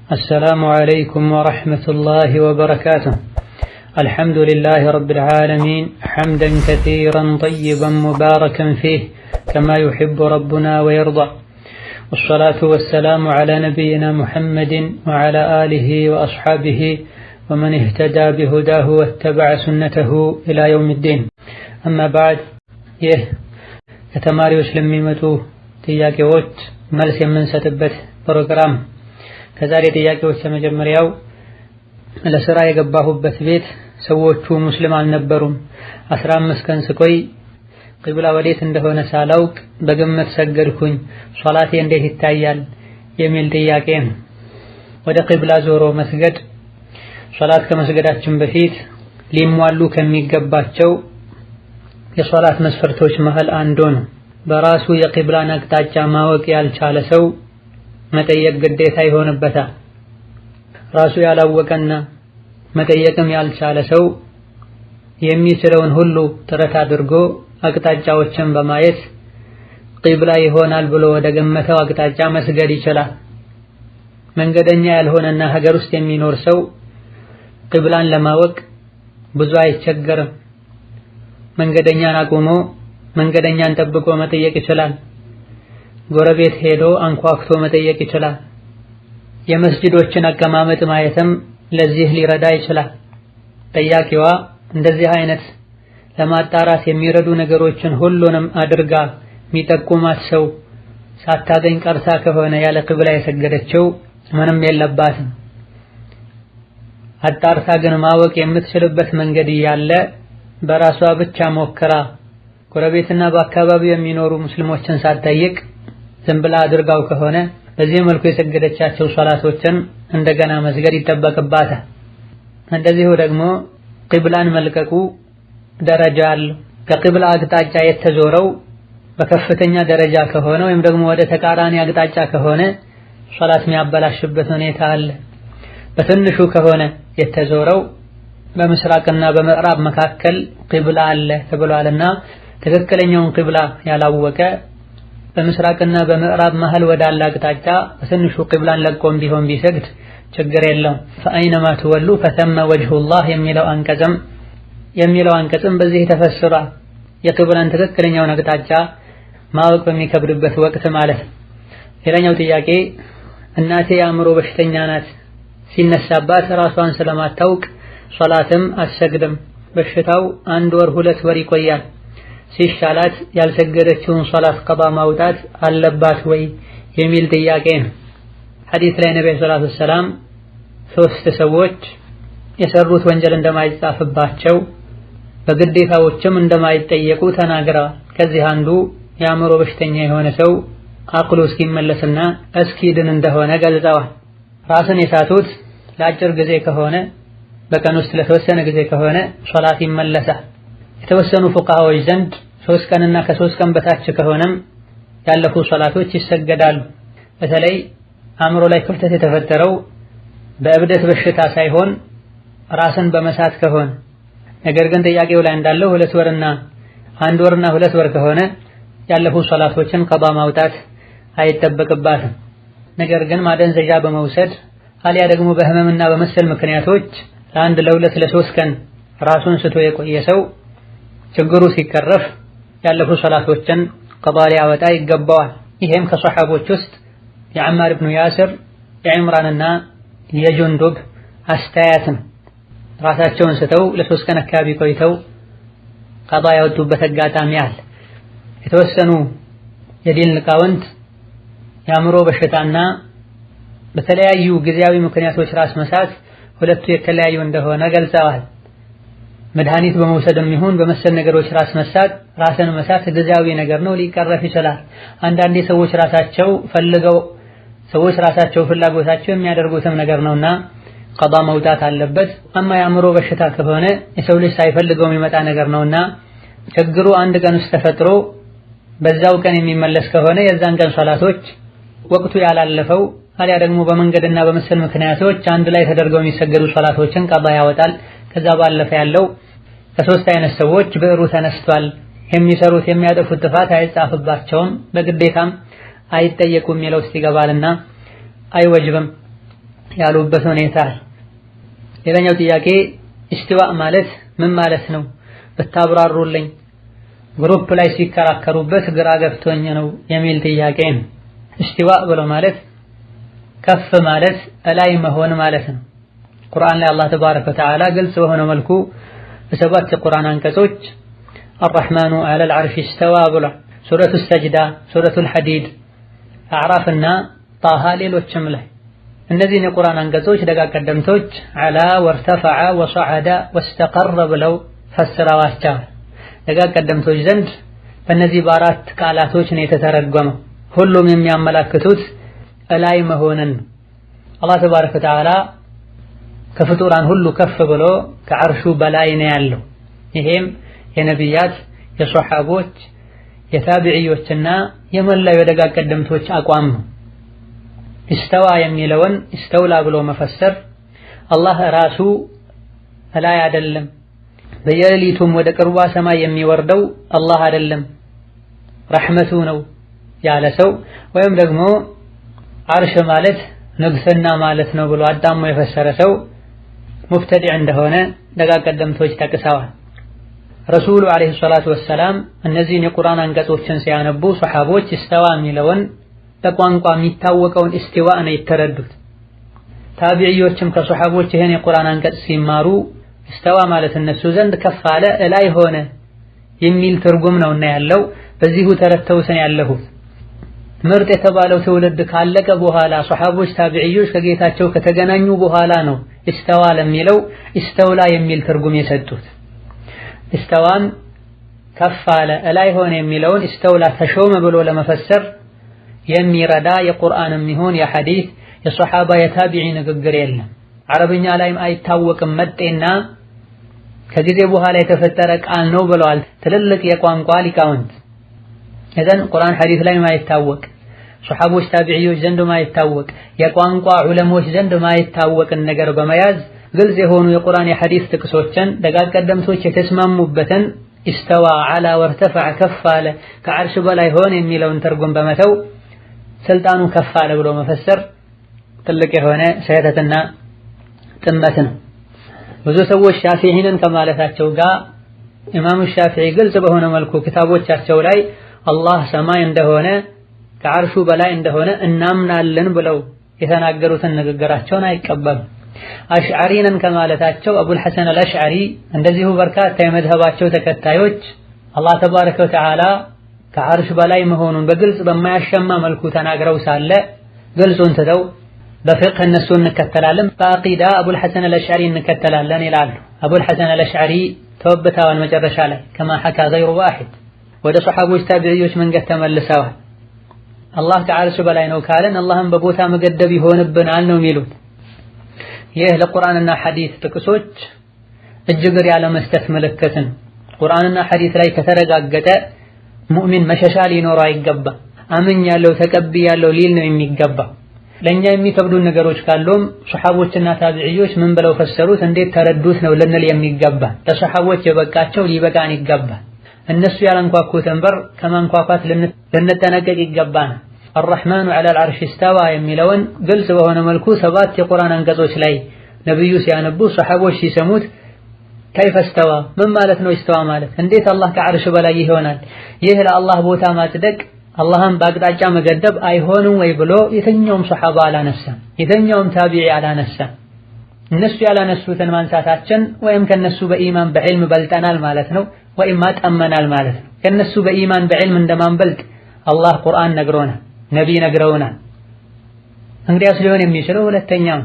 السلام عليكم ورحمة الله وبركاته. الحمد لله رب العالمين حمدا كثيرا طيبا مباركا فيه كما يحب ربنا ويرضى، والصلاة والسلام على نبينا محمد وعلى آله وأصحابه ومن اهتدى بهداه واتبع سنته إلى يوم الدين. أما بعد، ከተማሪዎች ለሚመጡ ጥያቄዎች መልስ የምንሰጥበት ፕሮግራም። ከዛሬ ጥያቄዎች የመጀመሪያው ለስራ የገባሁበት ቤት ሰዎቹ ሙስሊም አልነበሩም። 15 ቀን ስቆይ ቂብላ ወዴት እንደሆነ ሳላውቅ በግምት ሰገድኩኝ። ሶላቴ እንዴት ይታያል የሚል ጥያቄ ነው። ወደ ቂብላ ዞሮ መስገድ ሶላት ከመስገዳችን በፊት ሊሟሉ ከሚገባቸው የሶላት መስፈርቶች መሃል አንዱ ነው። በራሱ የቂብላን አቅጣጫ ማወቅ ያልቻለ ሰው መጠየቅ ግዴታ ይሆንበታል። ራሱ ያላወቀና መጠየቅም ያልቻለ ሰው የሚችለውን ሁሉ ጥረት አድርጎ አቅጣጫዎችን በማየት ቂብላ ይሆናል ብሎ ወደ ገመተው አቅጣጫ መስገድ ይችላል። መንገደኛ ያልሆነና ሀገር ውስጥ የሚኖር ሰው ቂብላን ለማወቅ ብዙ አይቸገርም። መንገደኛን አቁሞ መንገደኛን ጠብቆ መጠየቅ ይችላል። ጎረቤት ሄዶ አንኳኩቶ መጠየቅ ይችላል። የመስጂዶችን አቀማመጥ ማየትም ለዚህ ሊረዳ ይችላል። ጠያቂዋ እንደዚህ አይነት ለማጣራት የሚረዱ ነገሮችን ሁሉንም አድርጋ የሚጠቁማት ሰው ሳታገኝ ቀርታ ከሆነ ያለ ቂብላ የሰገደችው ምንም የለባትም። አጣርታ ግን ማወቅ የምትችልበት መንገድ እያለ በራሷ ብቻ ሞክራ ጎረቤትና በአካባቢው የሚኖሩ ሙስሊሞችን ሳትጠይቅ ዝም ብላ አድርጋው ከሆነ በዚህ መልኩ የሰገደቻቸው ሶላቶችን እንደገና መስገድ ይጠበቅባታል። እንደዚሁ ደግሞ ቂብላን መልቀቁ ደረጃ አለው። ከቂብላ አቅጣጫ የተዞረው በከፍተኛ ደረጃ ከሆነ ወይም ደግሞ ወደ ተቃራኒ አቅጣጫ ከሆነ ሶላት የሚያበላሽበት ሁኔታ አለ። በትንሹ ከሆነ የተዞረው በምስራቅና በምዕራብ መካከል ቂብላ አለ ተብሏልና ትክክለኛውን ቂብላ ያላወቀ በምስራቅና በምዕራብ መሃል ወዳለ አቅጣጫ በትንሹ ቂብላን ለቆም ቢሆን ቢሰግድ ችግር የለውም። ፈአይነማ ትወሉ ፈተመ ወጅሁላህ የሚለው አንቀጽም በዚህ ተፈስሯል። የቂብላን ትክክለኛውን አቅጣጫ ማወቅ በሚከብድበት ወቅት ማለት። ሌላኛው ጥያቄ እናቴ የአእምሮ በሽተኛ ናት። ሲነሳባት ራሷን ስለማታውቅ ሶላትም አትሰግድም። በሽታው 1 ወር 2 ወር ይቆያል። ሲሻላት ያልሰገደችውን ሶላት ቀባ ማውጣት አለባት ወይ የሚል ጥያቄ ነው። ሐዲስ ላይ ነብዩ ሰለላሁ ዐለይሂ ወሰለም 3 ሰዎች የሰሩት ወንጀል እንደማይጻፍባቸው በግዴታዎችም እንደማይጠየቁ ተናግረዋል። ከዚህ አንዱ የአእምሮ በሽተኛ የሆነ ሰው አቅሉ እስኪመለስና እስኪድን እንደሆነ ገልጸዋል። ራስን የሳቱት ለአጭር ጊዜ ከሆነ በቀን ውስጥ ለተወሰነ ጊዜ ከሆነ ሶላት ይመለሳል። የተወሰኑ ፉቃሃዎች ዘንድ 3 ቀንና ከ3 ቀን በታች ከሆነም ያለፉ ሶላቶች ይሰገዳሉ። በተለይ አእምሮ ላይ ክፍተት የተፈጠረው በእብደት በሽታ ሳይሆን ራስን በመሳት ከሆነ፣ ነገር ግን ጥያቄው ላይ እንዳለው 2 ወርና 1 ወርና 2 ወር ከሆነ ያለፉ ሶላቶችን ቀባ ማውጣት አይጠበቅባትም። ነገር ግን ማደንዘዣ በመውሰድ አሊያ ደግሞ በህመምና በመሰል ምክንያቶች ለ1 ለ2 ለ3 ቀን ራሱን ስቶ የቆየ ሰው ችግሩ ሲቀረፍ ያለፉ ሶላቶችን ቀባ ሊያወጣ ይገባዋል። ይሄም ከሷሐቦች ውስጥ የዐማር ኢብኑ ያሲር የዕምራንና የጁንዱብ አስተያየት ነው። ራሳቸውን ስተው ለ3 ቀን አካባቢ ቆይተው ቀባ ያወጡበት አጋጣሚ አለ። የተወሰኑ የዲን ሊቃውንት የአእምሮ በሽታና በተለያዩ ጊዜያዊ ምክንያቶች ራስ መሳት ሁለቱ የተለያዩ እንደሆነ ገልጸዋል። መድኃኒት በመውሰድም ይሁን በመሰል ነገሮች ራስ መሳት ራስን መሳት ጊዜያዊ ነገር ነው፣ ሊቀረፍ ይችላል። አንዳንዴ ሰዎች ራሳቸው ፍላጎታቸው የሚያደርጉትም ነገር ነውና ቀባ መውጣት አለበት። አማ የአእምሮ በሽታ ከሆነ የሰው ልጅ ሳይፈልገው የሚመጣ ነገር ነውና ችግሩ 1 ቀን ውስጥ ተፈጥሮ በዛው ቀን የሚመለስ ከሆነ የዛን ቀን ሶላቶች ወቅቱ ያላለፈው አሊያ ደግሞ በመንገድና በመሰል ምክንያቶች አንድ ላይ ተደርገው የሚሰገዱ ሶላቶችን ቀባ ያወጣል። ከዛ ባለፈ ያለው ከ3 አይነት ሰዎች ብዕሩ ተነስቷል፣ የሚሰሩት የሚያጠፉት ጥፋት አይጻፍባቸውም፣ በግዴታም አይጠየቁም የሚለው ውስጥ ይገባልና አይወጅብም። ያሉበት ሁኔታ። ሌላኛው ጥያቄ ኢስቲዋእ ማለት ምን ማለት ነው ብታብራሩልኝ፣ ግሩፕ ላይ ሲከራከሩበት ግራ ገብቶኝ ነው የሚል ጥያቄ ነው። ኢስቲዋእ ብሎ ማለት ከፍ ማለት እላይ መሆን ማለት ነው። ቁርአን ላይ አላህ ተባረከ ወተዓላ ግልጽ በሆነ መልኩ በሰባት የቁርአን አንቀጾች አርረሕማኑ ዐለል ዐርሽ ኢስተዋ ብሏል። ሱረቱ ሰጅዳ፣ ሱረቱል ሐዲድ፣ አዕራፍና ጣሃ ሌሎችም ላይ እነዚህን የቁርአን አንቀጾች ደጋግ ቀደምቶች ዐላ ወርተፈዐ ወሰዐደ ወስተቀረ ብለው ፈስረዋቸዋል። ደጋግ ቀደምቶች ዘንድ በእነዚህ በአራት ቃላቶች ነው የተተረጎመው። ሁሉም የሚያመላክቱት እላይ መሆንን ነው። አላህ ተባረከ ወተዓላ ከፍጡራን ሁሉ ከፍ ብሎ ከዐርሹ በላይ ነው ያለው። ይሄም የነቢያት፣ የሶሐቦች፣ የታቢዕዮችና የመላው የደጋግ ቀደምቶች አቋም ነው። ኢስተዋ የሚለውን ኢስተውላ ብሎ መፈሰር አላህ ራሱ እላይ አይደለም፣ በየሌሊቱም ወደ ቅርቧ ሰማይ የሚወርደው አላህ አይደለም ረሕመቱ ነው ያለ ሰው ወይም ደግሞ ዐርሽ ማለት ንግስና ማለት ነው ብሎ አዳሞ የፈሰረ ሰው ሙብተዲዕ እንደሆነ ደጋግ ቀደምቶች ጠቅሰዋል። ረሱሉ ዓለይሂ ሰላቱ ወሰላም እነዚህን የቁርአን አንቀጾችን ሲያነቡ ሶሐቦች ኢስተዋ የሚለውን በቋንቋ የሚታወቀውን ኢስቲዋእ ነው የተረዱት። ታቢዕዮችም ከሶሐቦች ይህን የቁርአን አንቀጽ ሲማሩ ኢስተዋ ማለት እነሱ ዘንድ ከፍ አለ፣ እላይ ሆነ የሚል ትርጉም ነውና ያለው በዚሁ ተረተውሰን ያለሁት። ምርጥ የተባለው ትውልድ ካለቀ በኋላ ሶሐቦች፣ ታቢዕዮች ከጌታቸው ከተገናኙ በኋላ ነው ኢስተዋ ለሚለው ኢስተውላ የሚል ትርጉም የሰጡት። ኢስተዋን ከፍ አለ እላይ ሆነ የሚለውን ኢስተውላ ተሾመ ብሎ ለመፈሰር የሚረዳ የቁርአንም ይሁን የሐዲስ የሶሐባ የታቢዒ ንግግር የለም። አረብኛ ላይም አይታወቅም፣ መጤና ከጊዜ በኋላ የተፈጠረ ቃል ነው ብለዋል ትልልቅ የቋንቋ ሊቃውንት። እዘን ቁርአን ሐዲስ ላይ ማይታወቅ፣ ሶሐቦች ታቢዕዮች ዘንድ ማይታወቅ፣ የቋንቋ ዑለሞች ዘንድ ማይታወቅን ነገር በመያዝ ግልጽ የሆኑ የቁርአን የሐዲስ ጥቅሶችን ደጋግ ቀደምቶች የተስማሙበትን ኢስተዋ ዐላ ወርተፈዐ ከፍ አለ ከዐርሽ በላይ ሆነ የሚለውን ትርጉም በመተው ስልጣኑ ከፍ አለ ብሎ መፈሰር ትልቅ የሆነ ስህተትና ጥመት ነው። ብዙ ሰዎች ሻፊዒንን ከማለታቸው ጋር ኢማሙ ሻፊዒ ግልጽ በሆነ መልኩ ክታቦቻቸው ላይ አላህ ሰማይ እንደሆነ ከዐርሹ በላይ እንደሆነ እናምናለን ብለው የተናገሩትን ንግግራቸውን አይቀበሉም። አሽዓሪንን ከማለታቸው አቡል ሐሰን አልአሽዓሪ እንደዚሁ በርካታ የመዝሀባቸው ተከታዮች አላህ ተባረከ ወተዓላ ከዐርሽ በላይ መሆኑን በግልጽ በማያሸማ መልኩ ተናግረው ሳለ ግልጹን ትተው በፍቅህ እነሱ እንከተላለን፣ በአቂዳ አቡል ሐሰን አልአሽዓሪ እንከተላለን ይላሉ። አቡል ሐሰን አልአሽዓሪ ተወብተዋል መጨረሻ ላይ ከማ ሐካ ገይሩ ዋሂድ ወደ ሶሐቦች ታቢዕዮች መንገድ ተመልሰዋል። አላህ ከዐርሽ በላይ ነው ካለን አላህን በቦታ መገደብ ይሆንብናል ነው የሚሉት። ይህ ለቁርአንና ሐዲስ ጥቅሶች እጅግር ያለ መስጠት ምልክት ነው። ቁርአንና ሐዲስ ላይ ከተረጋገጠ ሙእሚን መሸሻ ሊኖረው አይገባ፣ አምኛለሁ ተቀብያለሁ ሊል ነው የሚገባ። ለኛ የሚከብዱ ነገሮች ካሉም ሶሐቦችና ታቢዕዮች ምን ብለው ፈሰሩት እንዴት ተረዱት ነው ልንል የሚገባ። ለሶሐቦች የበቃቸው ሊበቃን ይገባል። እነሱ ያላንኳኩትን በር ከማንኳኳት ልንጠነቀቅ ይገባናል። አርረሕማኑ ዐለል ዐርሽ ኢስተዋ የሚለውን ግልጽ በሆነ መልኩ ሰባት የቁርአን አንቀጾች ላይ ነብዩ ሲያነቡ ሶሐቦች ሲሰሙት ከይፈ ኢስተዋ ምን ማለት ነው? ኢስተዋ ማለት እንዴት አላህ ከዐርሽ በላይ ይሆናል? ይህ ለአላህ ቦታ ማጽደቅ አላህን በአቅጣጫ መገደብ አይሆንም ወይ ብሎ የተኛውም ሶሐባ አላነሳም፣ የተኛውም ታቢዒ አላነሳም። እነሱ ያላነሱትን ማንሳታችን ወይም ከነሱ በኢማን በዕልም በልጠናል ማለት ነው፣ ወይም ማጠመናል ማለት ነው። ከነሱ በኢማን በዕልም እንደማንበልጥ አላህ ቁርአን ነግሮናል፣ ነቢይ ነግረውናል። እንግዲያስ ሊሆን የሚችለው ሁለተኛው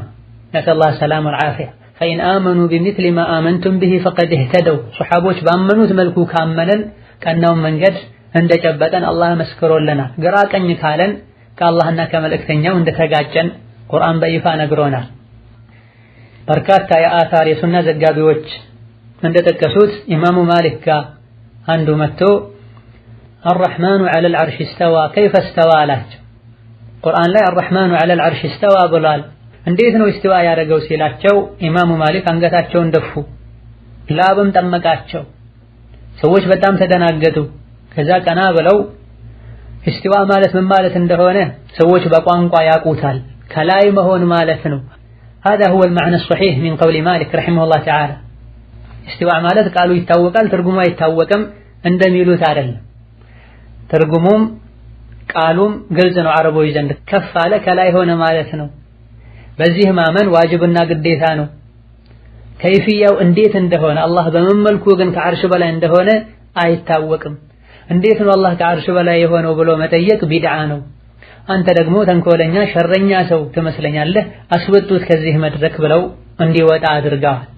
ነሰላህ ሰላም ወልዓፊያ ፈኢን አመኑ ቢሚስሊ ማ አመንቱም ቢሂ ፈቀድ እህተደው። ሶሐቦች ባመኑት መልኩ ካመነን ቀናውን መንገድ እንደጨበጠን አላህ መስክሮልናል። ግራ ቀኝ ካለን ከአላህና ከመልእክተኛው እንደተጋጨን ቁርአን በይፋ ነግሮናል። በርካታ የአታር የሱና ዘጋቢዎች እንደጠቀሱት ኢማሙ ማሊክ ጋር አንዱ መጥቶ አርረሕማኑ ዐለል ዐርሽ ኢስተዋ ከይፈ ኢስተዋ አላቸው። ቁርአን ላይ አርረሕማኑ ዐለል ዐርሽ ኢስተዋ ብሏል፣ እንዴት ነው ኢስተዋ ያደረገው ሲላቸው ኢማሙ ማሊክ አንገታቸውን ደፉ፣ ላብም ጠመቃቸው። ሰዎች በጣም ተደናገጡ። ከዛ ቀና ብለው ኢስቲዋ ማለት ምን ማለት እንደሆነ ሰዎች በቋንቋ ያውቁታል፣ ከላይ መሆን ማለት ነው፣ هذا هو المعنى الصحيح من قول مالك رحمه الله تعالى استواء ማለት ቃሉ ይታወቃል ትርጉሙ አይታወቅም እንደሚሉት አይደለም ትርጉሙም ቃሉም ግልጽ ነው አረቦች ዘንድ ከፍ አለ ከላይ ሆነ ማለት ነው በዚህ ማመን ዋጅብና ግዴታ ነው ከይፍያው እንዴት እንደሆነ አላህ በምን መልኩ ግን ከዓርሽ በላይ እንደሆነ አይታወቅም እንዴት ነው አላህ ከዓርሽ በላይ የሆነው ብሎ መጠየቅ ቢድዓ ነው አንተ ደግሞ ተንኮለኛ ሸረኛ ሰው ትመስለኛለህ አስወጡት ከዚህ መድረክ ብለው እንዲወጣ አድርገዋል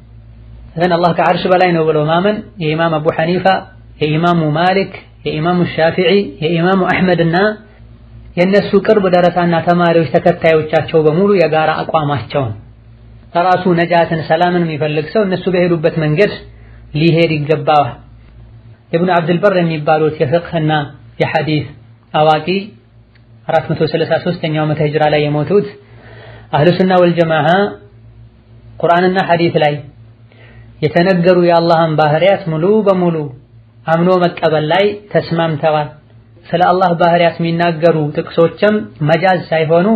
إذن الله كعرش بلاين وبلو مامن يا إمام أبو حنيفة يا إمام مالك يا إمام الشافعي يا إمام أحمد النا ينسو كرب درسانا تماري وشتكتا يوچاچو بمولو يغارا أقواماچون تراسو نجاة سلاما ميفلق سو نسو بهدوبت منجر ليهيري قباوه ابن عبد البر يبالوت يفقهنا في حديث أواكي راتمتو سلسا سوستن يوم تهجر على يموتوت أهل السنة والجماعة قرآننا حديث لاي የተነገሩ የአላህን ባህሪያት ሙሉ በሙሉ አምኖ መቀበል ላይ ተስማምተዋል ስለ አላህ ባህሪያት የሚናገሩ ጥቅሶችም መጃዝ ሳይሆኑ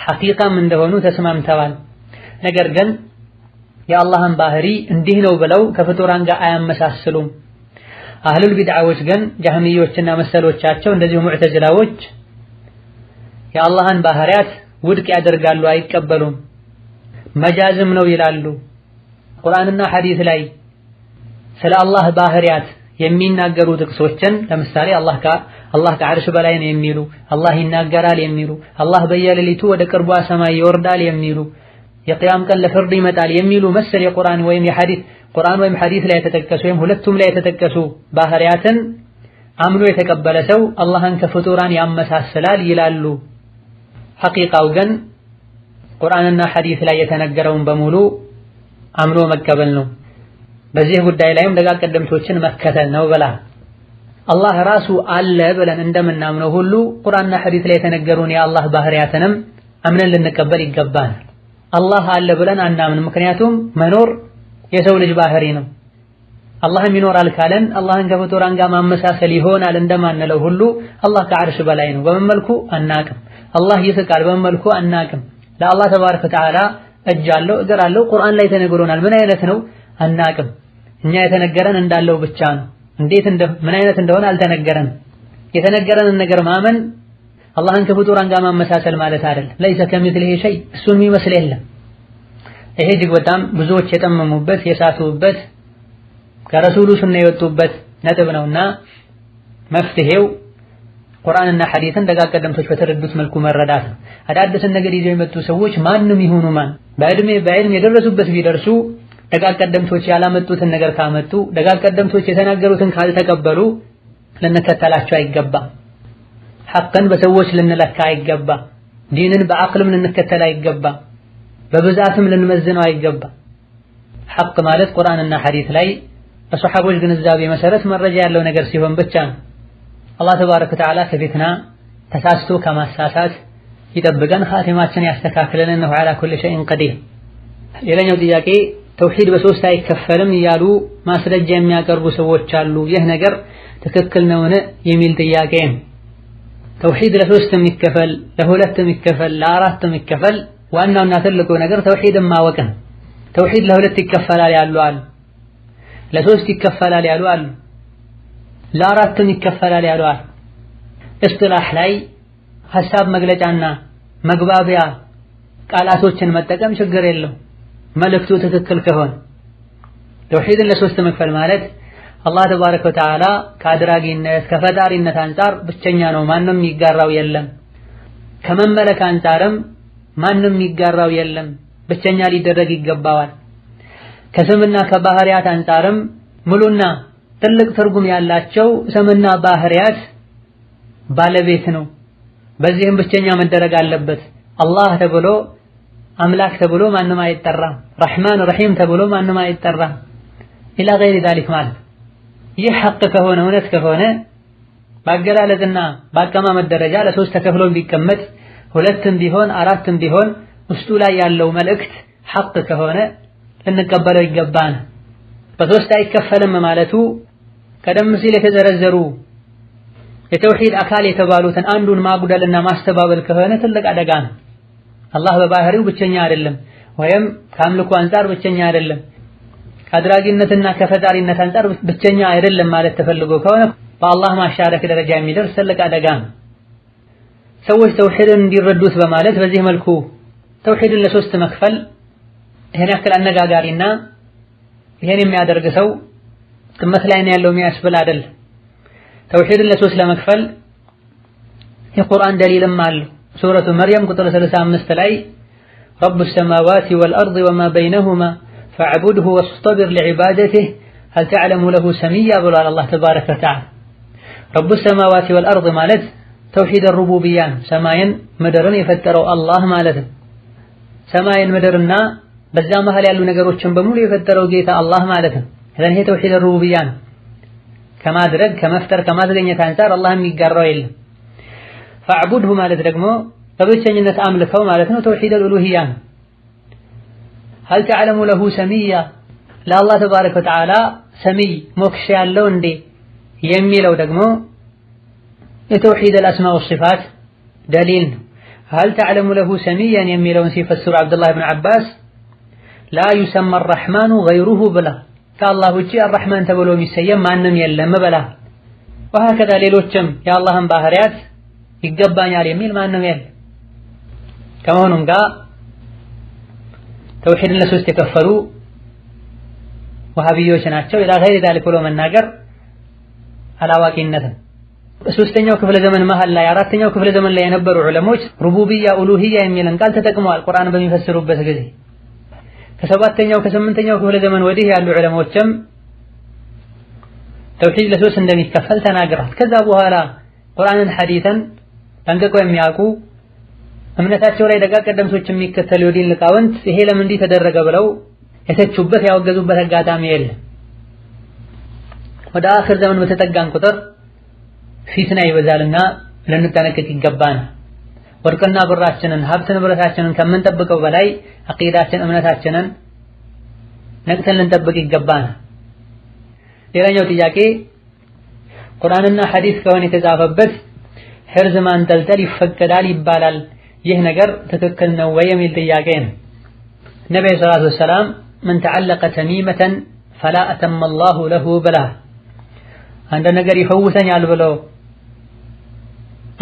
ሐቂቃም እንደሆኑ ተስማምተዋል ነገር ግን የአላህን ባህሪ እንዲህ ነው ብለው ከፍጡራን ጋር አያመሳስሉም አህሉል ቢድዓዎች ግን ጀህሚዮችና መሰሎቻቸው እንደዚሁ ሙዕተዚላዎች የአላህን ባህሪያት ውድቅ ያደርጋሉ አይቀበሉም መጃዝም ነው ይላሉ ቁርአንና ሐዲስ ላይ ስለ አላህ ባህሪያት የሚናገሩ ጥቅሶችን ለምሳሌ አላህ ከዓርሽ በላይ ነው የሚሉ አላህ ይናገራል የሚሉ አላህ በየሌሊቱ ወደ ቅርቧ ሰማይ ይወርዳል የሚሉ የቂያም ቀን ለፍርድ ይመጣል የሚሉ መሰል የቁርአን ወይም የሐዲስ ቁርአን ወይም ሐዲስ ላይ የተጠቀሱ ወይም ሁለቱም ላይ የተጠቀሱ ባህሪያትን አምኖ የተቀበለ ሰው አላህን ከፍጡራን ያመሳስላል ይላሉ ሐቂቃው ግን ቁርአንና ሐዲስ ላይ የተነገረውን በሙሉ አምኖ መቀበል ነው በዚህ ጉዳይ ላይም ደጋግ ቀደምቶችን መከተል ነው ብላ አላህ ራሱ አለ ብለን እንደምናምነው ሁሉ ቁርአንና ሐዲስ ላይ የተነገሩን የአላህ ባህሪያትንም አምነን ልንቀበል ይገባል አላህ አለ ብለን አናምን ምክንያቱም መኖር የሰው ልጅ ባህሪ ነው አላህም ይኖራል ካለን አላህን ከፍጡራን ጋር ማመሳሰል ይሆናል እንደማንለው ሁሉ አላህ ከዓርሽ በላይ ነው በመልኩ አናቅም አላህ ይስቃል በመልኩ አናቅም ለአላህ ተባረከ ወተዓላ እጅ አለው እግር አለው ቁርአን ላይ ተነግሮናል ምን አይነት ነው አናቅም እኛ የተነገረን እንዳለው ብቻ ነው እንዴት ምን አይነት እንደሆነ አልተነገረን የተነገረንን ነገር ማመን አላህን ከፍጡራን ጋር ማመሳሰል ማለት አይደለም ليس كمثله شيء እሱን የሚመስል የለም ይሄ እጅግ በጣም ብዙዎች የጠመሙበት የሳቱበት ከረሱሉ ሱና የወጡበት ነጥብ ነውና መፍትሄው ቁርአንና ሐዲስን ደጋግ ቀደምቶች በተረዱት መልኩ መረዳት ነው አዳዲስን ነገር ይዘው የመጡ ሰዎች ማንንም ይሁኑ ማን በዕልም የደረሱበት ቢደርሱ ደጋግ ቀደምቶች ያላመጡትን ነገር ካመጡ ደጋግ ቀደምቶች የተናገሩትን ካልተቀበሉ ልንከተላቸው አይገባም ሐቅን በሰዎች ልንለካ አይገባም ዲንን በአቅልም ልንከተል አይገባም በብዛትም ልንመዝነው አይገባም ሐቅ ማለት ቁርአንና ሐዲስ ላይ በሱሐቦች ግንዛቤ መሰረት መረጃ ያለው ነገር ሲሆን ብቻ ነው አላህ ተባረከ ወተዓላ ከፊትና ተሳስቶ ከማሳሳት ይጠብቀን ኻቲማችን ያስተካክለን ነው على كل شيء قدير ሌላኛው ጥያቄ ተውሂድ በሶስት አይከፈልም እያሉ ማስረጃ የሚያቀርቡ ሰዎች አሉ ይህ ነገር ትክክል ነውን የሚል ጥያቄ ተውሂድ ለሶስትም ይከፈል ለሁለትም ይከፈል ለአራትም ይከፈል ዋናውና ትልቁ ነገር ተውሂድን ማወቅ ነው ተውሂድ ለሁለት ይከፈላል ያሉ አሉ ለሶስት ይከፈላል ያሉ አሉ ለአራትም ይከፈላል ያሉ አሉ እስጥላህ ላይ ሐሳብ መግለጫና መግባቢያ ቃላቶችን መጠቀም ችግር የለው መልእክቱ ትክክል ከሆነ ተውሂድን ለሶስት መክፈል ማለት አላህ ተባረከ ወተዓላ ከአድራጊነት ከፈጣሪነት አንፃር ብቸኛ ነው ማንንም ይጋራው የለም ከመመለክ አንፃርም ማንንም ይጋራው የለም ብቸኛ ሊደረግ ይገባዋል ከስምና ከባህሪያት አንፃርም ሙሉና ትልቅ ትርጉም ያላቸው ስምና ባህሪያት ባለቤት ነው በዚህም ብቸኛ መደረግ አለበት አላህ ተብሎ አምላክ ተብሎ ማንንም አይጠራም ረህማን ረሂም ተብሎ ማንንም አይጠራም ኢላ ገይሪ ذلك ማለት ይህ ሐቅ ከሆነ እውነት ከሆነ ባገላለጽና ባቀማመጥ ደረጃ ለሶስት ተከፍሎ ቢቀመጥ ሁለትም ቢሆን አራትም ቢሆን ውስጡ ላይ ያለው መልእክት ሐቅ ከሆነ ልንቀበለው ይገባል በሶስት አይከፈልም ማለቱ ቀደም ሲል የተዘረዘሩ የተውሂድ አካል የተባሉትን አንዱን ማጉደልና ማስተባበል ከሆነ ትልቅ አደጋ ነው አላህ በባህሪው ብቸኛ አይደለም ወይም ከአምልኮ አንፃር ብቸኛ አይደለም ከአድራጊነትና ከፈጣሪነት አንፃር ብቸኛ አይደለም ማለት ተፈልጎ ከሆነ በአላህ ማሻረክ ደረጃ የሚደርስ ትልቅ አደጋ ነው። ሰዎች ተውሂድን እንዲረዱት በማለት በዚህ መልኩ ተውሂድን ለሶስት መክፈል ይሄን ያክል አነጋጋሪና ይሄን የሚያደርግ ሰው ጥመት ላይ ነው ያለው የሚያስብል አይደል። ተውሂድን ለሶስት ለመክፈል የቁርአን ደሊልም አለ። ሱረቱ መርየም ቁጥር 35 ላይ ረቡ ሰማዋቲ ወልአርድ ወማ በይነሁማ ፈዕቡድሁ ወስጠቢር ሊዕባደቲህ ሀል ተዕለሙ ለሁ ሰሚያ ብሏል አላህ ተባረከ ወተዓላ። ረቡ ሰማዋቲ ወልአርድ ማለት ተውሂድ ሩቡብያ ነው። ሰማይን ምድርን የፈጠረው አላህ ማለት ነው። ሰማይን ምድርና በዛ መሃል ያሉ ነገሮችን በሙሉ የፈጠረው ጌታ አላህ ማለት ነው። ይሄ ተውሂድ ሩቡብያ ነው። ከማድረግ ከመፍጠር ከማዘገኘት አንፃር አላህ የሚጋራው የለም። ፈዕቡድሁ ማለት ደግሞ በብቸኝነት አምልከው ማለት ነው። ተውሂድ ኡሉሂያ ነው። ሀል ተዕለሙ ለሁ ሰሚያ ለአላህ ተባረከ ወተዓላ ሰሚይ ሞክሽ ያለው እንዴ የሚለው ደግሞ የተውሂድ አልአስማ ወሲፋት ደሊል ነው። ሀል ተዕለሙ ለሁ ሰሚያን የሚለውን ሲፈስሩ አብዱላህ ብን አባስ ላ ዩሰማ አርረሕማኑ ገይሩሁ ብላ ከአላህ ውጪ አርረሕማን ተብሎ የሚሰየም ማንም የለም በላ። ወሀከዛ ሌሎችም የአላህን ባህሪያት ይገባኛል የሚል ማንም የለም። ከመሆኑም ጋር ተውሂድን ለሶስት የከፈሉ ወሃቢዮች ናቸው ኢላ ገይሪ ዛሊክ ብሎ መናገር አላዋቂነትን። በሶስተኛው ክፍለ ዘመን መሃል ላይ አራተኛው ክፍለ ዘመን ላይ የነበሩ ዑለሞች ሩቡብያ ኡሉሂያ የሚልን ቃል ተጠቅመዋል ቁርአን በሚፈስሩበት ጊዜ። ከሰባተኛው ከስምንተኛው ክፍለ ዘመን ወዲህ ያሉ ዑለሞችም ተውሂድ ለሶስት እንደሚከፈል ተናግረዋል። ከዛ በኋላ ቁርአንን ሐዲሰን ጠንቅቀው የሚያውቁ እምነታቸው ላይ ደጋግ ቀደምቶች የሚከተሉ የዲን ሊቃውንት ይሄ ለምን እንዲህ ተደረገ ብለው የተቹበት ያወገዙበት አጋጣሚ የለም። ወደ አኺር ዘመን በተጠጋን ቁጥር ፊትና ይበዛልና ልንጠነቀቅ ይገባናል። ወርቅና ብራችንን ሀብት ንብረታችንን ከምንጠብቀው በላይ አቂዳችን እምነታችንን ነቅተን ልንጠብቅ ይገባናል። ሌላኛው ጥያቄ ቁርአንና ሐዲስ ከሆነ የተጻፈበት ሕርዝ ማንጠልጠል ይፈቀዳል ይባላል፣ ይህ ነገር ትክክል ነው ወይ የሚል ጥያቄ ነው። ነብዩ ሰለላሁ ዐለይሂ ወሰለም መን ተዓለቀ ተሚመተን ፈላ አተመ አላሁ ለሁ ብላ አንድ ነገር ይፈውሰኛል ብሎ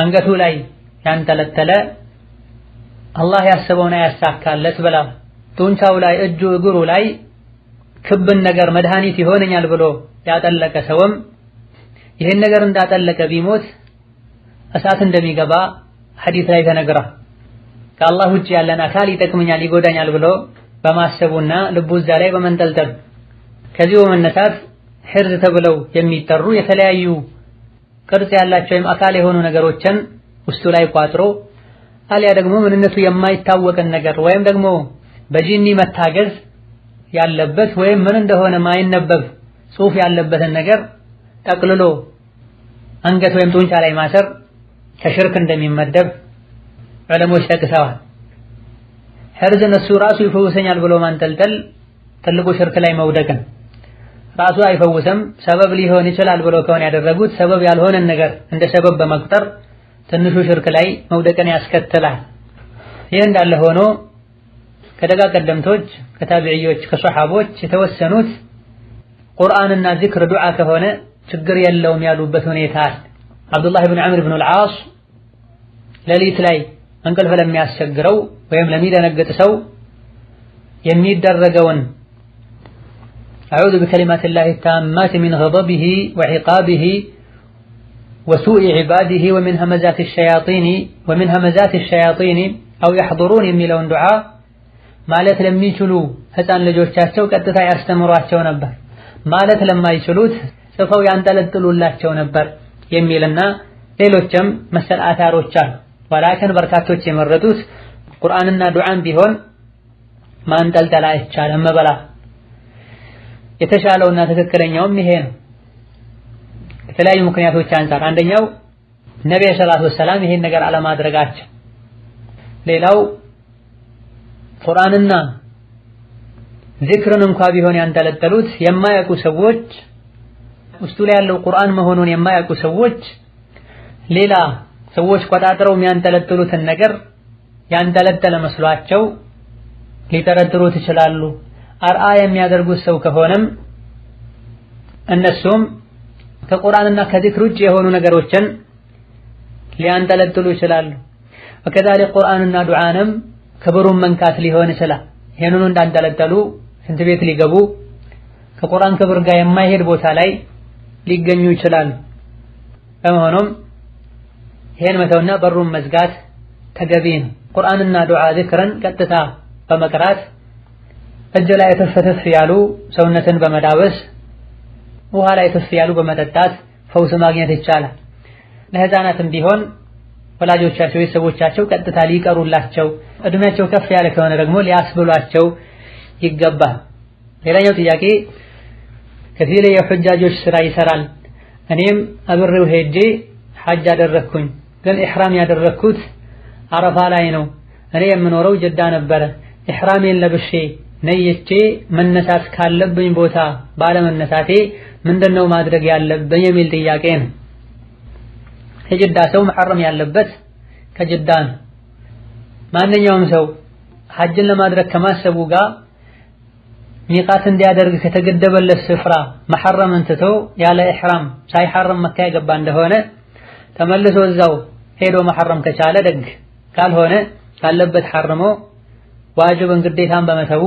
አንገቱ ላይ ያንጠለጠለ አላህ ያሰበውን ያሳካለት ብላ። ጡንቻው ላይ እጁ እግሩ ላይ ክብን ነገር መድኃኒት ይሆነኛል ብሎ ያጠለቀ ሰውም ይህን ነገር እንዳጠለቀ ቢሞት እሳት እንደሚገባ ሐዲስ ላይ ተነግሯል። ከአላህ ውጭ ያለን አካል ይጠቅመኛል ይጎዳኛል ብሎ በማሰቡና ልቡ እዛ ላይ በመንጠልጠል ከዚህ በመነሳት ሕርዝ ተብለው የሚጠሩ የተለያዩ ቅርጽ ያላቸው ወይም አካል የሆኑ ነገሮችን ውስጡ ላይ ቋጥሮ አሊያ ደግሞ ምንነቱ የማይታወቅን ነገር ወይም ደግሞ በጂኒ መታገዝ ያለበት ወይም ምን እንደሆነ ማይነበብ ጽሑፍ ያለበትን ነገር ጠቅልሎ አንገት ወይም ጡንቻ ላይ ማሰር ከሽርክ እንደሚመደብ ዑለሞች ጠቅሰዋል። ሕርዝ እሱ ራሱ ይፈውሰኛል ብሎ ማንጠልጠል ትልቁ ሽርክ ላይ መውደቅን ራሱ አይፈውስም ሰበብ ሊሆን ይችላል ብሎ ከሆነ ያደረጉት ሰበብ ያልሆነን ነገር እንደ ሰበብ በመቁጠር ትንሹ ሽርክ ላይ መውደቅን ያስከትላል። ይህ እንዳለ ሆኖ ከደጋ ቀደምቶች ከታቢዕዮች ከሷሐቦች የተወሰኑት ቁርአንና ዚክር ዱዓ ከሆነ ችግር የለውም ያሉበት ሁኔታ አለ። አብዱላህ ብን ዐምር ብን አልዓስ ሌሊት ላይ እንቅልፍ ለሚያስቸግረው ወይም ለሚደነግጥ ሰው የሚደረገውን አዑዙ ቢከሊማቲላሂ ታማቲ ሚን ገደቢሂ ወዒቃቢሂ ወሱኢ ዒባዲሂ ወሚን ሀመዛቲ ሸያጢን አው የሕضሩን የሚለውን ዱዓ ማለት ለሚችሉ ሕፃን ልጆቻቸው ቀጥታ ያስተምሯቸው ነበር፣ ማለት ለማይችሉት ጽፈው ያንጠለጥሉላቸው ነበር የሚልና ሌሎችም መሰል አታሮች አሉ። ወላኪን በርካቶች የመረጡት ቁርአንና ዱዓን ቢሆን ማንጠልጠል አይቻልም መበላ የተሻለውና ትክክለኛውም ይሄ ነው። የተለያዩ ምክንያቶች አንፃር አንደኛው ነብዩ ሰለላሁ ዐለይሂ ወሰለም ይሄን ነገር አለማድረጋቸው፣ ሌላው ቁርአንና ዚክርን እንኳን ቢሆን ያንጠለጠሉት የማያውቁ ሰዎች ውስጡ ላይ ያለው ቁርአን መሆኑን የማያውቁ ሰዎች ሌላ ሰዎች ቆጣጥረው የሚያንጠለጥሉትን ነገር ያንጠለጠለ መስሏቸው ሊጠረጥሩት ይችላሉ። አርአያ የሚያደርጉት ሰው ከሆነም እነሱም ከቁርአንና ከዚክር ውጭ የሆኑ ነገሮችን ሊያንጠለጥሉ ይችላሉ። ወከዛሊክ ቁርአንና ዱዓንም ክብሩን መንካት ሊሆን ይችላል። ይሄንኑ እንዳንጠለጠሉ ሽንት ቤት ሊገቡ ከቁርአን ክብር ጋር የማይሄድ ቦታ ላይ ሊገኙ ይችላሉ። በመሆኑም ይሄን መተውና በሩን መዝጋት ተገቢ ነው። ቁርአንና ዱዓ ዚክርን ቀጥታ በመቅራት እጅ ላይ ተፈተፍ ያሉ ሰውነትን በመዳበስ ውሃ ላይ ተፍ ያሉ በመጠጣት ፈውስ ማግኘት ይቻላል። ለህፃናትም ቢሆን ወላጆቻቸው ቤተሰቦቻቸው ቀጥታ ሊቀሩላቸው፣ እድሜያቸው ከፍ ያለ ከሆነ ደግሞ ሊያስብሏቸው ይገባል። ሌላኛው ጥያቄ ከፊል የሁጃጆች ስራ ይሰራል። እኔም አብሬው ሄጄ ሐጅ አደረኩኝ፣ ግን ኢህራም ያደረኩት አረፋ ላይ ነው። እኔ የምኖረው ጀዳ ነበረ። ኢህራሜን ለብሼ ነይቼ መነሳት ካለብኝ ቦታ ባለመነሳቴ ምንድነው ማድረግ ያለብኝ የሚል ጥያቄ ነው። የጅዳ ሰው መሐረም ያለበት ከጅዳ ነው። ማንኛውም ሰው ሐጅን ለማድረግ ከማሰቡ ጋር ሚቃት እንዲያደርግ ከተገደበለት ስፍራ መሐረምን ትቶ ያለ ኢህራም ሳይሐረም መካ የገባ እንደሆነ ተመልሶ እዛው ሄዶ መሐረም ከቻለ ደግ፣ ካልሆነ ካለበት ሐርሞ ዋጅብን ግዴታን በመተው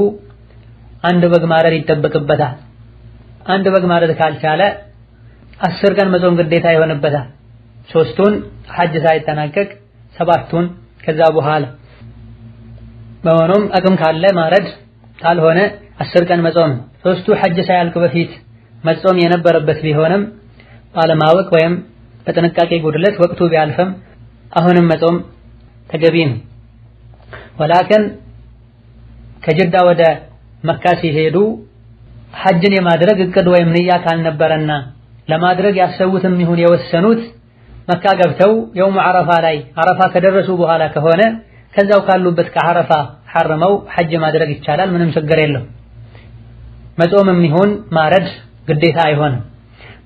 አንድ በግ ማረድ ይጠበቅበታል። አንድ በግ ማረድ ካልቻለ 10 ቀን መጾም ግዴታ ይሆንበታል። 3ቱን ሐጅ ሳይጠናቀቅ 7ቱን ከዛ በኋላ። በሆነም አቅም ካለ ማረድ፣ ካልሆነ 10 ቀን መጾም። 3ቱ ሐጅ ሳያልቅ በፊት መጾም የነበረበት ቢሆንም ባለማወቅ ወይም በጥንቃቄ ጉድለት ወቅቱ ቢያልፍም አሁንም መጾም ተገቢ ነው። ወላኪን ከጅዳ ወደ መካ ሲሄዱ ሐጅን የማድረግ እቅድ ወይም ንያ ካልነበረና ለማድረግ ያሰቡትም ይሁን የወሰኑት መካ ገብተው የውም አረፋ ላይ አረፋ ከደረሱ በኋላ ከሆነ ከዛው ካሉበት ከአረፋ ሐርመው ሐጅ ማድረግ ይቻላል። ምንም ችግር የለው። መጾምም ይሁን ማረድ ግዴታ አይሆንም።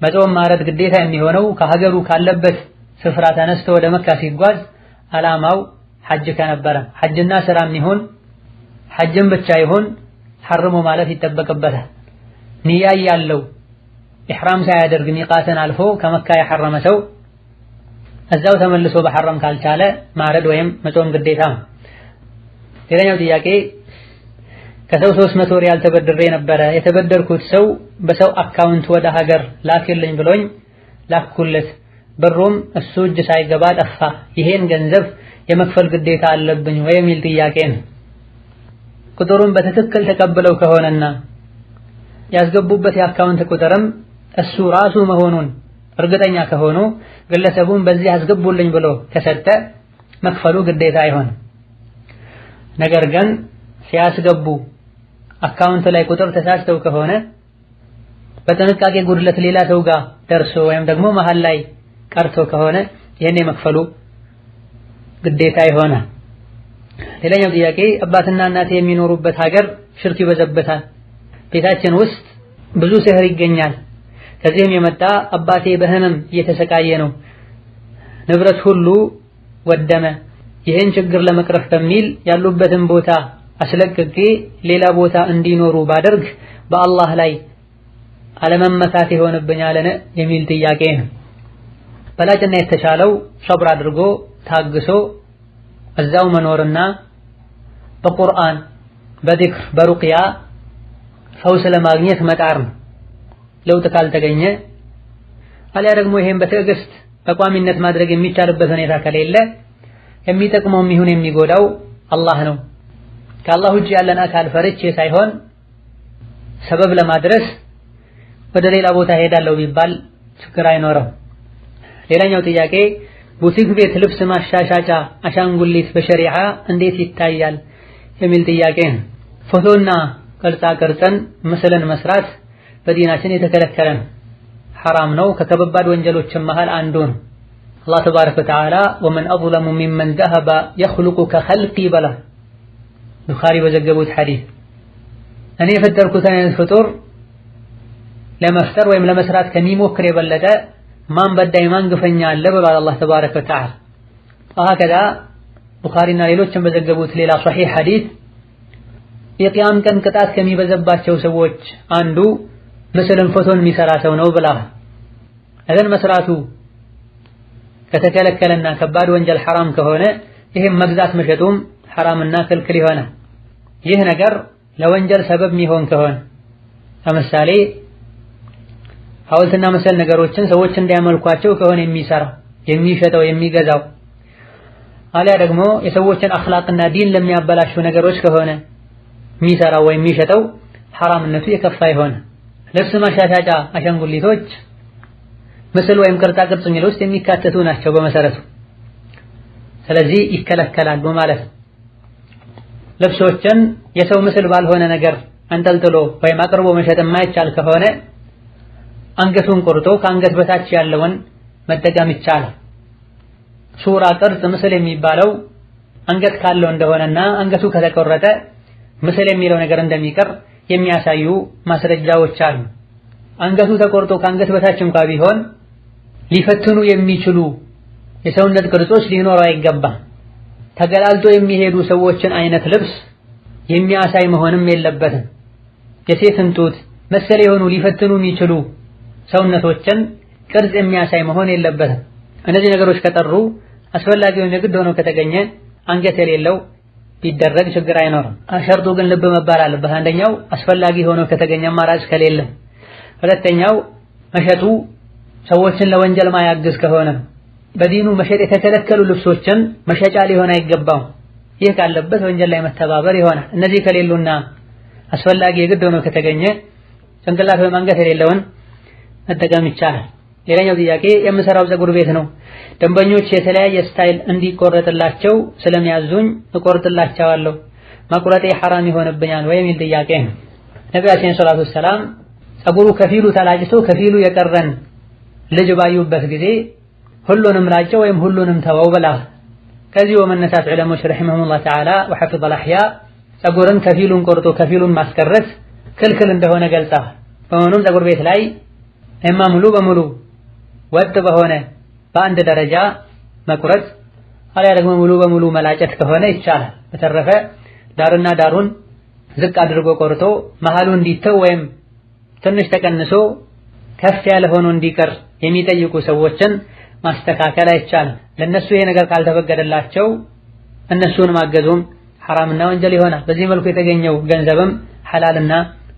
መጾም ማረድ ግዴታ የሚሆነው ከሀገሩ ካለበት ስፍራ ተነስቶ ወደ መካ ሲጓዝ አላማው ሐጅ ከነበረ ሐጅና ስራም ይሁን ሐጅን ብቻ ይሁን ሐርሞ ማለት ይጠበቅበታል። ንያ ያለው ኢህራም ሳያደርግ ሚቃትን አልፎ ከመካ የሐረመ ሰው እዛው ተመልሶ በሐረም ካልቻለ ማረድ ወይም መጾም ግዴታ ነው። ሌላኛው ጥያቄ ከሰው 300 ሪያል ተበድሬ ነበረ። የተበደርኩት ሰው በሰው አካውንት ወደ ሀገር ላክልኝ ብሎኝ ላኩለት። ብሩም እሱ እጅ ሳይገባ ጠፋ። ይሄን ገንዘብ የመክፈል ግዴታ አለብኝ ወይ የሚል ጥያቄ ነው። ቁጥሩን በትክክል ተቀብለው ከሆነና ያስገቡበት የአካውንት ቁጥርም እሱ ራሱ መሆኑን እርግጠኛ ከሆኑ ግለሰቡን በዚህ ያስገቡልኝ ብሎ ከሰጠ መክፈሉ ግዴታ አይሆንም። ነገር ግን ሲያስገቡ አካውንት ላይ ቁጥር ተሳስተው ከሆነ በጥንቃቄ ጉድለት ሌላ ሰው ጋር ደርሶ ወይም ደግሞ መሃል ላይ ቀርቶ ከሆነ ይሄን መክፈሉ ግዴታ ይሆናል። ሌላኛው ጥያቄ አባትና እናቴ የሚኖሩበት ሀገር ሽርክ ይበዛበታል። ቤታችን ውስጥ ብዙ ሲህር ይገኛል። ከዚህም የመጣ አባቴ በህመም እየተሰቃየ ነው። ንብረት ሁሉ ወደመ። ይህን ችግር ለመቅረፍ በሚል ያሉበትን ቦታ አስለቅቄ ሌላ ቦታ እንዲኖሩ ባደርግ በአላህ ላይ አለመመካት ይሆንብኛልን የሚል ጥያቄ ነው። በላጭና የተሻለው ሶብር አድርጎ ታግሶ እዛው መኖርና በቁርአን በዚክር በሩቅያ ፈውስ ለማግኘት መጣር ነው። ለውጥ ካልተገኘ አሊያ ደግሞ ይሄን በትዕግስት በቋሚነት ማድረግ የሚቻልበት ሁኔታ ከሌለ የሚጠቅመው ይሁን የሚጎዳው አላህ ነው። ከአላህ ውጭ ያለን አካል ፈርቼ ሳይሆን ሰበብ ለማድረስ ወደ ሌላ ቦታ ሄዳለሁ ቢባል ችግር አይኖረው። ሌላኛው ጥያቄ ቡቲክ ቤት ልብስ ማሻሻጫ አሻንጉሊት በሸሪዓ እንዴት ይታያል የሚል ጥያቄ ነው። ፎቶና ቅርጻ ቅርጽን ምስልን መስራት በዲናችን የተከለከለ ነው፣ ሐራም ነው። ከከባድ ወንጀሎች መሃል አንዱ ነው። አላህ ተባረከ ወተዓላ ወመን አዝለሙ ሚመን ዘሀበ የኽሉቁ ከኸልቂ በላ ቡኻሪ በዘገቡት ሐዲስ እኔ የፈጠርኩትን አይነት ፍጡር ለመፍጠር ወይም ለመስራት ከሚሞክር የበለጠ ማን በዳይ ማን ግፈኛ አለ ብሏል አላህ ተባረከ ወተዓላ። ወሀከዛ ቡኻሪና ሌሎችም በዘገቡት ሌላ ሶሒህ ሐዲስ የቂያም ቀን ቅጣት ከሚበዛባቸው ሰዎች አንዱ ምስልን ፎቶን የሚሰራ ሰው ነው ብላ እዘን መስራቱ ከተከለከለና ከባድ ወንጀል ሐራም ከሆነ ይሄም መግዛት መሸጡም ሐራምና ክልክል ይሆናል። ይህ ነገር ለወንጀል ሰበብ የሚሆን ከሆነ ለምሳሌ ሐውልትና መሰል ነገሮችን ሰዎች እንዲያመልኳቸው ከሆነ የሚሰራው የሚሸጠው የሚገዛው አሊያ ደግሞ የሰዎችን አኽላቅና ዲን ለሚያበላሹ ነገሮች ከሆነ የሚሰራው ወይም የሚሸጠው ሐራምነቱ የከፋ ይሆን። ልብስ ማሻሻጫ አሻንጉሊቶች ምስል ወይም ቅርጻ ቅርጽ የሚል ውስጥ የሚካተቱ ናቸው በመሰረቱ። ስለዚህ ይከለከላሉ ማለት ነው። ልብሶችን የሰው ምስል ባልሆነ ነገር አንጠልጥሎ ወይም አቅርቦ መሸጥ የማይቻል ከሆነ አንገቱን ቆርጦ ከአንገት በታች ያለውን መጠቀም ይቻላል። ሱራ ቅርጽ ምስል የሚባለው አንገት ካለው እንደሆነና አንገቱ ከተቆረጠ ምስል የሚለው ነገር እንደሚቀር የሚያሳዩ ማስረጃዎች አሉ። አንገቱ ተቆርጦ ከአንገት በታች እንኳን ቢሆን ሊፈትኑ የሚችሉ የሰውነት ቅርጾች ሊኖረው አይገባም። ተገላልጦ የሚሄዱ ሰዎችን አይነት ልብስ የሚያሳይ መሆንም የለበትም። የሴትን ጡት መሰል የሆኑ ሊፈትኑ የሚችሉ ሰውነቶችን ቅርጽ የሚያሳይ መሆን የለበትም። እነዚህ ነገሮች ከጠሩ አስፈላጊውን የግድ ሆኖ ከተገኘ አንገት የሌለው ቢደረግ ችግር አይኖርም። ሸርጡ ግን ልብ መባል አለበት። አንደኛው አስፈላጊ ሆኖ ከተገኘ አማራጭ ከሌለ፣ ሁለተኛው መሸጡ ሰዎችን ለወንጀል ማያግዝ ከሆነ በዲኑ መሸጥ የተከለከሉ ልብሶችን መሸጫ ሊሆን አይገባም። ይህ ካለበት ወንጀል ላይ መተባበር ይሆናል። እነዚህ ከሌሉና አስፈላጊ የግድ ሆኖ ከተገኘ ጭንቅላት ወይም አንገት የሌለውን መጠቀም ይቻላል። ሌላኛው ጥያቄ የምሰራው ፀጉር ቤት ነው። ደንበኞች የተለያየ ስታይል እንዲቆረጥላቸው ስለሚያዙኝ እቆርጥላቸዋለሁ። መቁረጤ ሐራም ይሆንብኛል ወይ የሚል ጥያቄ ነው። ነቢያችን ሰለላሁ ዐለይሂ ወሰለም ፀጉሩ ከፊሉ ተላጭቶ ከፊሉ የቀረን ልጅ ባዩበት ጊዜ ሁሉንም ላጨው ወይም ሁሉንም ተወው ብላ። ከዚህ በመነሳት ዑለሞች ረሂመሁሙላህ ተዓላ ወሐፊظ الأحياء ፀጉርን ከፊሉን ቆርጦ ከፊሉን ማስቀረት ክልክል እንደሆነ ገልጸዋል። በመሆኑም ፀጉር ቤት ላይ እማ ሙሉ በሙሉ ወጥ በሆነ በአንድ ደረጃ መቁረጥ አሊያ ደግሞ ሙሉ በሙሉ መላጨት ከሆነ ይቻላል። በተረፈ ዳርና ዳሩን ዝቅ አድርጎ ቆርጦ መሃሉ እንዲተው ወይም ትንሽ ተቀንሶ ከፍ ያለ ሆኖ እንዲቀር የሚጠይቁ ሰዎችን ማስተካከል አይቻልም። ለነሱ ይሄ ነገር ካልተፈቀደላቸው እነሱን ማገዙም ሐራምና ወንጀል ይሆናል። በዚህ መልኩ የተገኘው ገንዘብም ሐላልና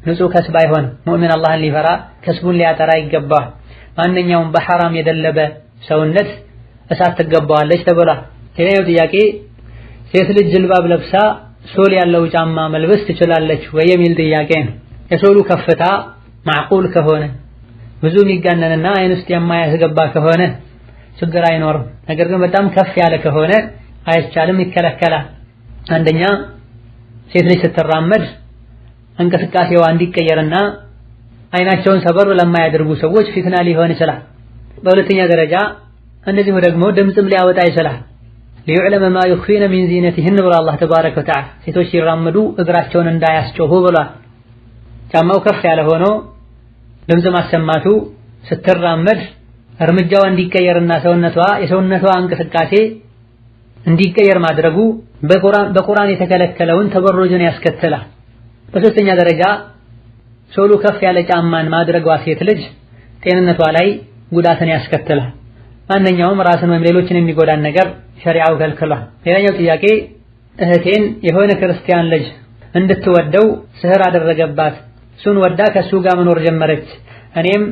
ንጹህ ከስብ አይሆንም። ሙእሚን አላህን ሊፈራ ከስቡን ሊያጠራ ይገባል። ማንኛውም በሐራም የደለበ ሰውነት እሳት ትገባዋለች ተብሏል። ሌላኛው ጥያቄ ሴት ልጅ ጅልባብ ለብሳ ሶል ያለው ጫማ መልበስ ትችላለች ወይ የሚል ጥያቄ ነው። የሶሉ ከፍታ ማዕቁል ከሆነ ብዙ የሚጋነንና አይን ውስጥ የማያስገባ ከሆነ ችግር አይኖርም። ነገር ግን በጣም ከፍ ያለ ከሆነ አይቻልም፣ ይከለከላል። አንደኛ ሴት ልጅ ስትራመድ እንቅስቃሴዋ እንዲቀየርና አይናቸውን ሰበር ለማያደርጉ ሰዎች ፊትና ሊሆን ይችላል። በሁለተኛ ደረጃ እነዚሁ ደግሞ ድምጽም ሊያወጣ ይችላል። ሊዩዕለመ ማ ዩኽፊነ ሚን ዚነቲሂን ብሏል አላህ ተባረከ ወተዓላ። ሴቶች ሲራመዱ እግራቸውን እንዳያስጮሁ ብሏል። ጫማው ከፍ ያለ ሆኖ ድምጽ ማሰማቱ ስትራመድ እርምጃዋ እንዲቀየርና የሰውነቷ እንቅስቃሴ እንዲቀየር ማድረጉ በቁርአን የተከለከለውን ተበሩጅን ያስከትላል። በሶስተኛ ደረጃ ሶሉ ከፍ ያለ ጫማን ማድረጓ ሴት ልጅ ጤንነቷ ላይ ጉዳትን ያስከትላል። ማንኛውም ራስን ወይም ሌሎችን የሚጎዳን ነገር ሸሪዓው ከልክሏል። ሌላኛው ጥያቄ እህቴን የሆነ ክርስቲያን ልጅ እንድትወደው ስህር አደረገባት። እሱን ወዳ ከሱ ጋር መኖር ጀመረች። እኔም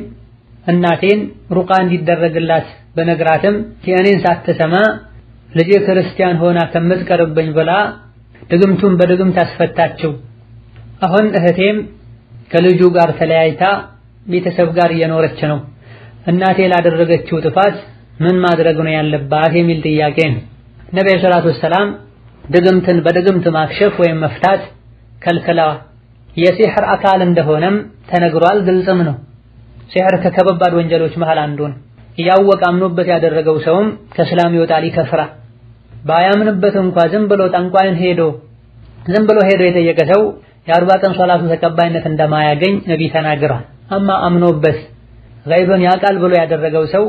እናቴን ሩቃ እንዲደረግላት በነግራትም የእኔን ሳትሰማ ልጄ ክርስቲያን ሆና ከምትቀርብኝ ብላ ድግምቱን በድግምት አስፈታችው። አሁን እህቴም ከልጁ ጋር ተለያይታ ቤተሰብ ጋር እየኖረች ነው። እናቴ ላደረገችው ጥፋት ምን ማድረግ ነው ያለባት የሚል ጥያቄ ነው። ነብዩ ሰለላሁ ዐለይሂ ወሰለም ድግምትን በድግምት ማክሸፍ ወይም መፍታት ከልክለዋል። የሲሕር አካል እንደሆነም ተነግሯል፣ ግልጽም ነው። ሲሕር ከከባድ ወንጀሎች መሃል አንዱ ነው። እያወቀ አምኖበት ያደረገው ሰውም ከእስላም ይወጣል፣ ይከፍራል። ባያምንበት እንኳን ዝም ብሎ ጠንቋይን ሄዶ የጠየቀ ሰው የ40 ቀን ሶላቱ ተቀባይነት እንደማያገኝ ነብይ ተናግሯል። አማ አምኖበት ገይብን ያቃል ብሎ ያደረገው ሰው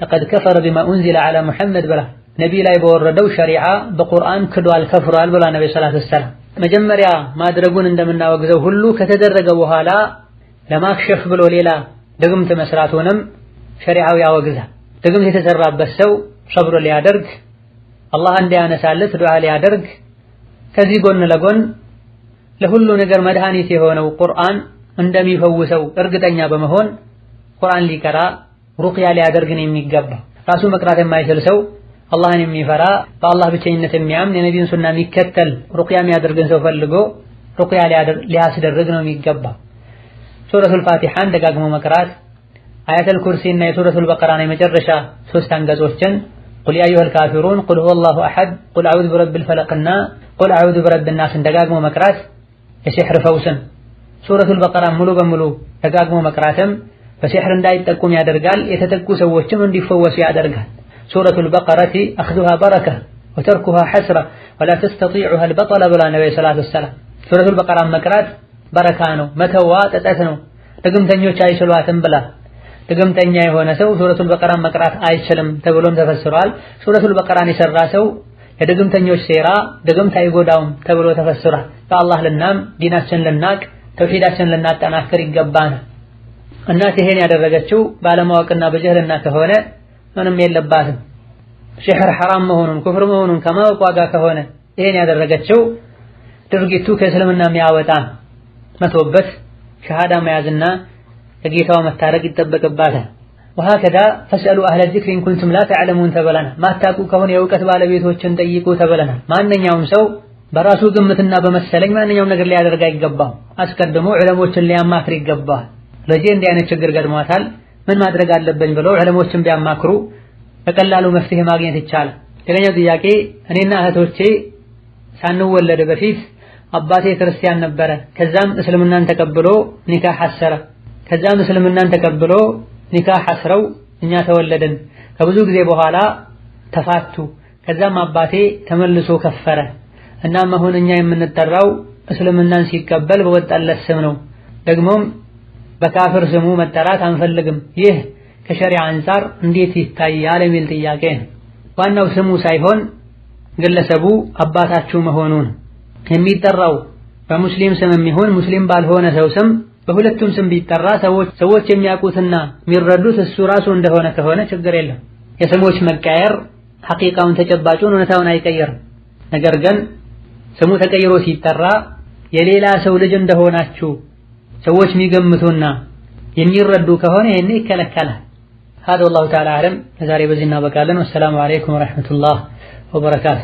ለቀድ ከፈረ ቢማ ኡንዚለ ዐላ ሙሐመድ ብላ ነብይ ላይ በወረደው ሸሪዓ በቁርአን ክዷል፣ ከፍሯል ብላ ነብዩ ሰለላሁ ዐለይሂ ወሰለም። መጀመሪያ ማድረጉን እንደምናወግዘው ሁሉ ከተደረገ በኋላ ለማክሸፍ ብሎ ሌላ ድግምት መስራቱንም ሸሪዓው ያወግዛል። ድግምት የተሰራበት ሰው ሰብር ሊያደርግ አላህ እንዲያነሳለት ዱዓ ሊያደርግ ከዚህ ጎን ለጎን ለሁሉ ነገር መድኃኒት የሆነው ቁርአን እንደሚፈውሰው እርግጠኛ በመሆን ቁርአን ሊቀራ ሩቅያ ሊያደርግን የሚገባ ራሱ መቅራት የማይችል ሰው አላህን የሚፈራ በአላህ ብቸኝነት የሚያምን የነቢዩን ሱና የሚከተል ሩቅያ የሚያደርግን ሰው ፈልጎ ሩቅያ ሊያስደርግ ነው የሚገባ። ሱረቱል ፋቲሃን ደጋግሞ መቅራት፣ አያተል ኩርሲና የሱረቱል በቀራን የመጨረሻ 3 አንቀጾችን ቁል ያ አዩሀል ካፊሩን፣ ቁል ሁወላሁ አሐድ፣ ቁል አዑዙ ቢረቢል ፈለቅና ቁል አዑዙ ቢረቢን ናስን ደጋግሞ መቅራት የሲሕር ፈውስን፣ ሱረቱል በቀራን ሙሉ በሙሉ ደጋግሞ መቅራትም በሲሕር እንዳይጠቁም ያደርጋል፣ የተጠቁ ሰዎችም እንዲፈወሱ ያደርጋል። ሱረቱል በቀረቲ አኽዙሃ በረካ ወተርኩሃ ሐስራ ወላ ተስተጢዑሃ አልበጠለ ብላ ነብዩ ሰለላሁ ዐለይሂ ወሰለም። ሱረቱል በቀራን መቅራት በረካ ነው፣ መተዋ ጠጠት ነው፣ ድግምተኞች አይችሏትም ብላ። ድግምተኛ የሆነ ሰው ሱረቱል በቀራን መቅራት አይችልም ተብሎም ተፈስሯል። ሱረቱል በቀራን የሰራ ሰው የድግምተኞች ሴራ ድግምት አይጎዳውም ተብሎ ተፈስሯል። በአላህ ልናም ዲናችን ልናቅ ተውሂዳችን ልናጠናክር ይገባናል። እናት ይሄን ያደረገችው ባለማወቅና በጀህልና ከሆነ ምንም የለባትም። ሲሕር ሐራም መሆኑን ኩፍር መሆኑን ከማወቅ ዋጋ ከሆነ ይሄን ያደረገችው ድርጊቱ ከእስልምና የሚያወጣ መቶበት ሸሃዳ መያዝና ለጌታው መታረቅ ይጠበቅባታል። ወሀከዛ ፈስአሉ አህለ ዚክሪ ኢን ኩንቱም ላ ተዕለሙን ተብለናል። ማታውቁ ከሆነ የእውቀት ባለቤቶችን ጠይቁ ተብለናል። ማንኛውም ሰው በራሱ ግምትና በመሰለኝ ማንኛውም ነገር ሊያደርግ አይገባም። አስቀድሞ ዑለሞችን ሊያማክር ይገባል። ልጄ እንዲህ አይነት ችግር ገጥሟታል ምን ማድረግ አለብኝ ብለው ዑለሞችን ቢያማክሩ በቀላሉ መፍትሄ ማግኘት ይቻላል። ሌላኛው ጥያቄ እኔና እህቶቼ ሳንወለድ በፊት አባቴ ክርስቲያን ነበረ። ከዛም እስልምናን ተቀብሎ ኒካህ አሰረ። ከዛም እስልምናን ተቀብሎ ኒካህ አስረው እኛ ተወለድን። ከብዙ ጊዜ በኋላ ተፋቱ። ከዛም አባቴ ተመልሶ ከፈረ። እናም አሁን እኛ የምንጠራው እስልምናን ሲቀበል በወጣለት ስም ነው። ደግሞም በካፍር ስሙ መጠራት አንፈልግም። ይህ ከሸሪዓ አንፃር እንዴት ይታያል የሚል ጥያቄ ነው። ዋናው ስሙ ሳይሆን ግለሰቡ አባታችሁ መሆኑን የሚጠራው በሙስሊም ስም የሚሆን ሙስሊም ባልሆነ ሰው ስም በሁለቱም ስም ቢጠራ ሰዎች የሚያውቁትና የሚረዱት እሱ ራሱ እንደሆነ ከሆነ ችግር የለም። የስሞች መቀየር ሐቂቃውን ተጨባጩን እውነታውን አይቀየርም። ነገር ግን ስሙ ተቀይሮ ሲጠራ የሌላ ሰው ልጅ እንደሆናችሁ ሰዎች የሚገምቱና የሚረዱ ከሆነ ይሄን ይከለከላል። هذا والله تعالى أعلم። ለዛሬ በዚህ እናበቃለን። ወሰላሙ አለይኩም ወራህመቱላህ ወበረካቱ።